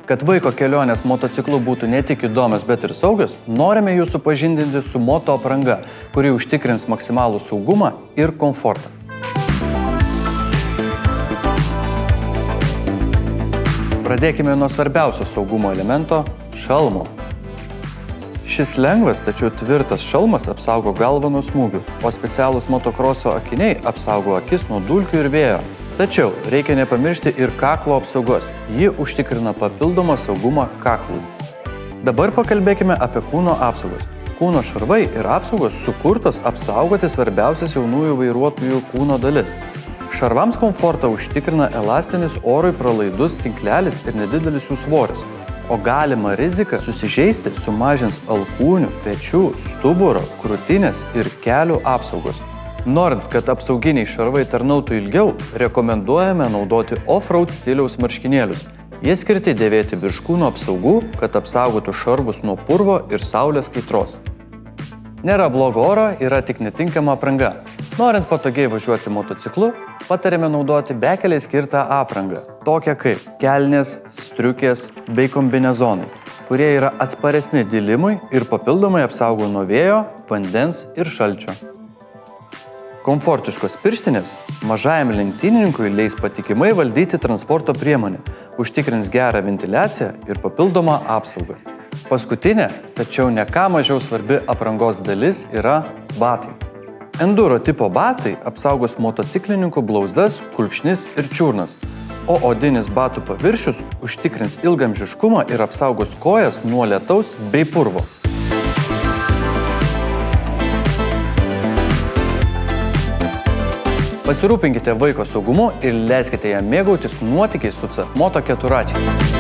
Kad vaiko kelionės motociklu būtų ne tik įdomios, bet ir saugios, norime jūs supažindinti su moto apranga, kuri užtikrins maksimalų saugumą ir komfortą. Pradėkime nuo svarbiausio saugumo elemento – šalmo. Šis lengvas, tačiau tvirtas šalmas apsaugo galvą nuo smūgių, o specialūs motokroso akiniai apsaugo akis nuo dulkių ir vėjo. Tačiau reikia nepamiršti ir kaklo apsaugos. Ji užtikrina papildomą saugumą kaklui. Dabar pakalbėkime apie kūno apsaugos. Kūno šarvai ir apsaugos sukurtos apsaugoti svarbiausias jaunųjų vairuotojų kūno dalis. Šarvams komfortą užtikrina elastinis orui pralaidus tinklelis ir nedidelis jų svoris, o galima rizika susižeisti sumažins alkūnių, pečių, stuburo, krūtinės ir kelių apsaugos. Norint, kad apsauginiai šarvai tarnautų ilgiau, rekomenduojame naudoti off-road stiliaus marškinėlius. Jie skirti dėvėti virš kūno apsaugų, kad apsaugotų šarvus nuo purvo ir saulės kaitros. Nėra blogo oro, yra tik netinkama apranga. Norint patogiai važiuoti motociklu, patariame naudoti bekeliai skirtą aprangą, tokią kaip kelnės, striukės bei kombinezonai, kurie yra atsparesni dilimui ir papildomai apsaugo nuo vėjo, vandens ir šalčio. Komfortiškos pirštinės mažajam lenktynininkui leis patikimai valdyti transporto priemonę, užtikrins gerą ventiliaciją ir papildomą apsaugą. Paskutinė, tačiau ne ką mažiau svarbi aprangos dalis yra batai. Enduro tipo batai apsaugos motociklininkų blauzdas, kulkšnis ir čiurnas, o odinis batų paviršius užtikrins ilgaamžiškumą ir apsaugos kojas nuo lietaus bei purvo. Pasirūpinkite vaiko saugumu ir leiskite jam mėgautis nuotykiais su CF Moto keturračiais.